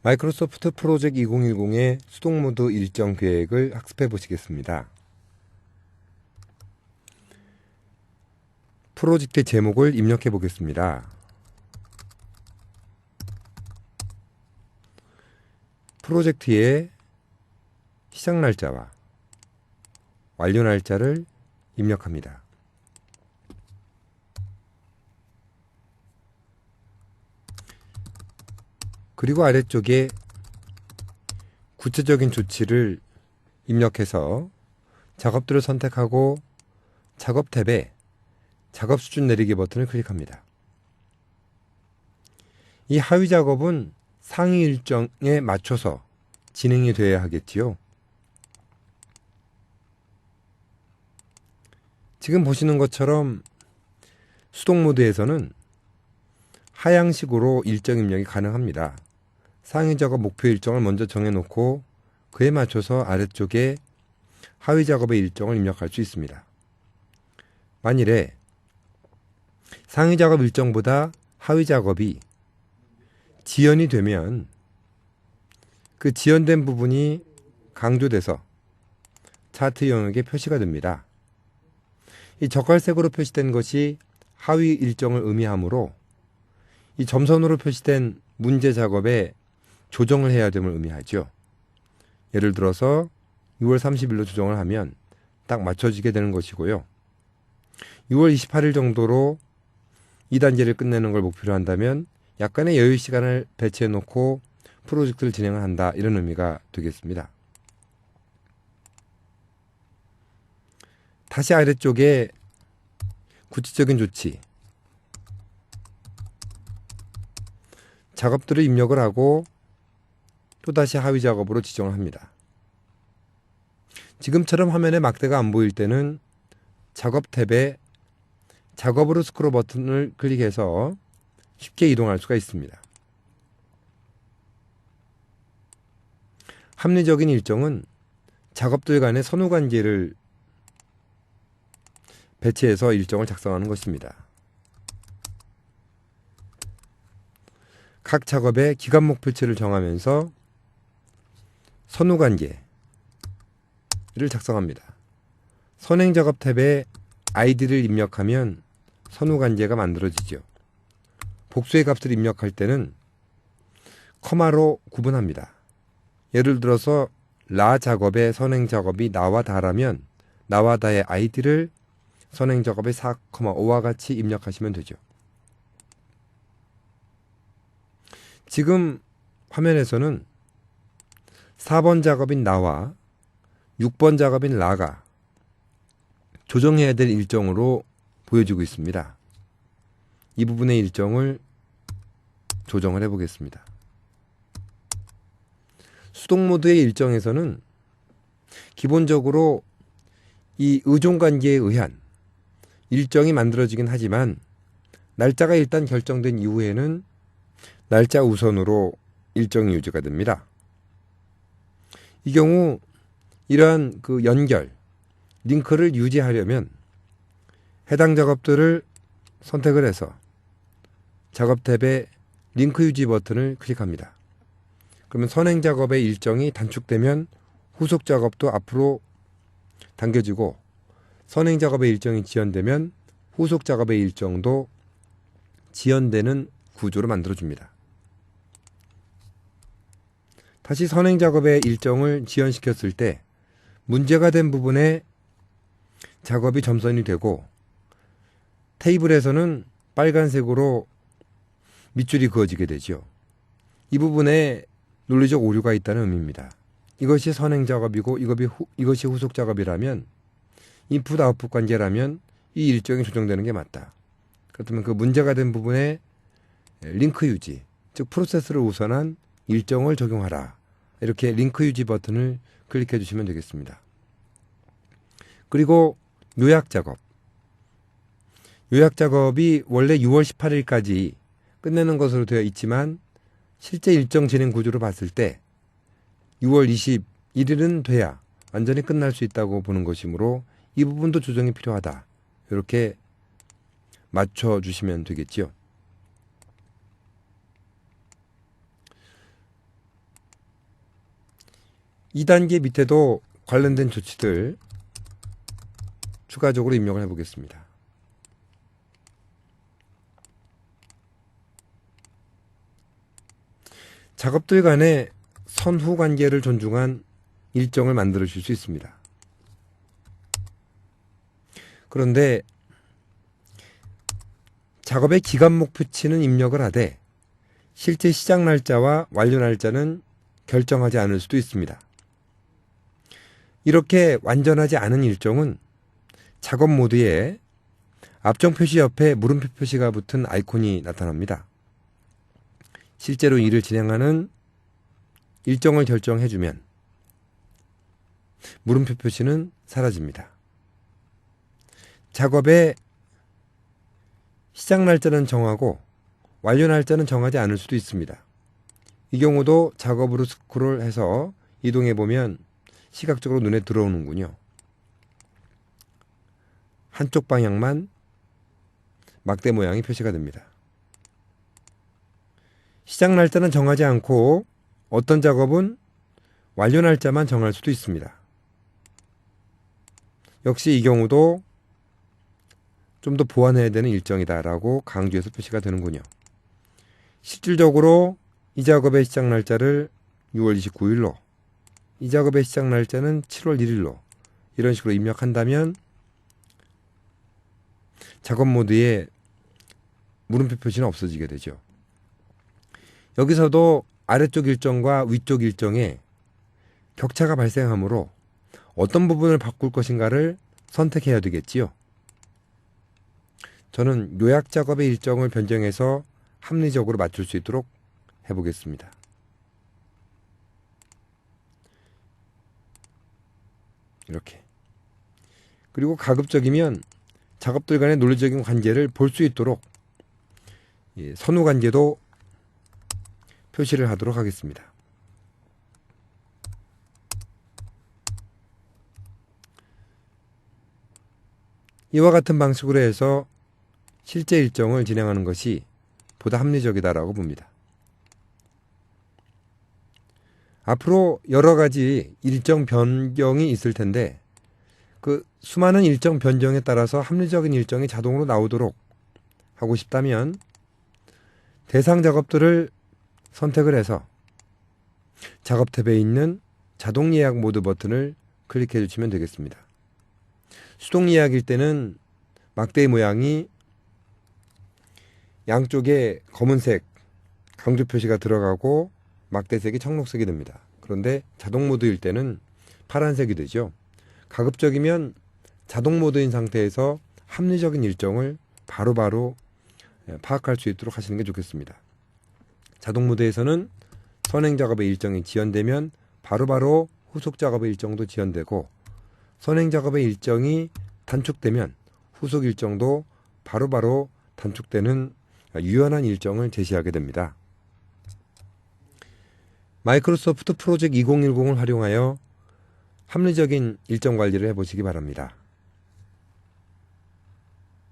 마이크로소프트 프로젝트 2010의 수동모드 일정 계획을 학습해 보시겠습니다. 프로젝트 제목을 입력해 보겠습니다. 프로젝트의 시작 날짜와 완료 날짜를 입력합니다. 그리고 아래쪽에 구체적인 조치를 입력해서 작업들을 선택하고 작업 탭에 작업 수준 내리기 버튼을 클릭합니다. 이 하위 작업은 상위 일정에 맞춰서 진행이 되어야 하겠지요. 지금 보시는 것처럼 수동 모드에서는 하향식으로 일정 입력이 가능합니다. 상위 작업 목표 일정을 먼저 정해놓고 그에 맞춰서 아래쪽에 하위 작업의 일정을 입력할 수 있습니다. 만일에 상위 작업 일정보다 하위 작업이 지연이 되면 그 지연된 부분이 강조돼서 차트 영역에 표시가 됩니다. 이 적갈색으로 표시된 것이 하위 일정을 의미하므로 이 점선으로 표시된 문제 작업에 조정을 해야 됨을 의미하죠. 예를 들어서 6월 30일로 조정을 하면 딱 맞춰지게 되는 것이고요. 6월 28일 정도로 2단계를 끝내는 걸 목표로 한다면 약간의 여유 시간을 배치해 놓고 프로젝트를 진행을 한다, 이런 의미가 되겠습니다. 다시 아래쪽에 구체적인 조치, 작업들을 입력을 하고 또다시 하위 작업으로 지정을 합니다. 지금처럼 화면에 막대가 안 보일 때는 작업 탭에 작업으로 스크롤 버튼을 클릭해서 쉽게 이동할 수가 있습니다. 합리적인 일정은 작업들 간의 선후관계를 배치해서 일정을 작성하는 것입니다. 각 작업의 기간 목표치를 정하면서 선후관계를 작성합니다. 선행작업 탭에 아이디를 입력하면 선후관계가 만들어지죠. 복수의 값을 입력할 때는 커마로 구분합니다. 예를 들어서 라 작업의 선행작업이 나와 다라면 나와 다의 아이디를 선행작업의 4,5와 같이 입력하시면 되죠. 지금 화면에서는 4번 작업인 나와 6번 작업인 라가 조정해야 될 일정으로 보여지고 있습니다. 이 부분의 일정을 조정을 해보겠습니다. 수동 모드의 일정에서는 기본적으로 이 의존관계에 의한 일정이 만들어지긴 하지만 날짜가 일단 결정된 이후에는 날짜 우선으로 일정이 유지가 됩니다. 이 경우 이러한 그 연결, 링크를 유지하려면 해당 작업들을 선택을 해서 작업 탭에 링크 유지 버튼을 클릭합니다. 그러면 선행 작업의 일정이 단축되면 후속 작업도 앞으로 당겨지고 선행 작업의 일정이 지연되면 후속 작업의 일정도 지연되는 구조로 만들어줍니다. 다시 선행 작업의 일정을 지연시켰을 때 문제가 된 부분에 작업이 점선이 되고 테이블에서는 빨간색으로 밑줄이 그어지게 되죠. 이 부분에 논리적 오류가 있다는 의미입니다. 이것이 선행 작업이고 이것이 후속 작업이라면 인풋 아웃풋 관계라면 이 일정이 조정되는 게 맞다. 그렇다면 그 문제가 된 부분에 링크 유지, 즉 프로세스를 우선한 일정을 적용하라. 이렇게 링크 유지 버튼을 클릭해 주시면 되겠습니다. 그리고 요약 작업. 요약 작업이 원래 6월 18일까지 끝내는 것으로 되어 있지만 실제 일정 진행 구조로 봤을 때 6월 21일은 돼야 완전히 끝날 수 있다고 보는 것이므로 이 부분도 조정이 필요하다. 이렇게 맞춰주시면 되겠지요. 2단계 밑에도 관련된 조치들 추가적으로 입력을 해보겠습니다. 작업들 간의 선후 관계를 존중한 일정을 만들어줄 수 있습니다. 그런데 작업의 기간 목표치는 입력을 하되 실제 시작 날짜와 완료 날짜는 결정하지 않을 수도 있습니다. 이렇게 완전하지 않은 일정은 작업 모드에 앞정 표시 옆에 물음표 표시가 붙은 아이콘이 나타납니다. 실제로 일을 진행하는 일정을 결정해주면 물음표 표시는 사라집니다. 작업의 시작 날짜는 정하고 완료 날짜는 정하지 않을 수도 있습니다. 이 경우도 작업으로 스크롤해서 이동해보면 시각적으로 눈에 들어오는군요. 한쪽 방향만 막대 모양이 표시가 됩니다. 시작 날짜는 정하지 않고 어떤 작업은 완료 날짜만 정할 수도 있습니다. 역시 이 경우도 좀 더 보완해야 되는 일정이다라고 강조해서 표시가 되는군요. 실질적으로 이 작업의 시작 날짜를 6월 29일로, 이 작업의 시작 날짜는 7월 1일로 이런 식으로 입력한다면 작업 모드에 물음표 표시는 없어지게 되죠. 여기서도 아래쪽 일정과 위쪽 일정에 격차가 발생하므로 어떤 부분을 바꿀 것인가를 선택해야 되겠지요. 저는 요약 작업의 일정을 변경해서 합리적으로 맞출 수 있도록 해보겠습니다. 이렇게. 그리고 가급적이면 작업들 간의 논리적인 관계를 볼 수 있도록 선후 관계도 표시를 하도록 하겠습니다. 이와 같은 방식으로 해서 실제 일정을 진행하는 것이 보다 합리적이다라고 봅니다. 앞으로 여러 가지 일정 변경이 있을 텐데 그 수많은 일정 변경에 따라서 합리적인 일정이 자동으로 나오도록 하고 싶다면 대상 작업들을 선택을 해서 작업 탭에 있는 자동 예약 모드 버튼을 클릭해 주시면 되겠습니다. 수동 예약일 때는 막대의 모양이 양쪽에 검은색 강조 표시가 들어가고 막대색이 청록색이 됩니다. 그런데 자동 모드일 때는 파란색이 되죠. 가급적이면 자동 모드인 상태에서 합리적인 일정을 바로바로 파악할 수 있도록 하시는 게 좋겠습니다. 자동 모드에서는 선행 작업의 일정이 지연되면 바로바로 후속 작업의 일정도 지연되고 선행 작업의 일정이 단축되면 후속 일정도 바로바로 단축되는 유연한 일정을 제시하게 됩니다. 마이크로소프트 프로젝트 2010을 활용하여 합리적인 일정 관리를 해보시기 바랍니다.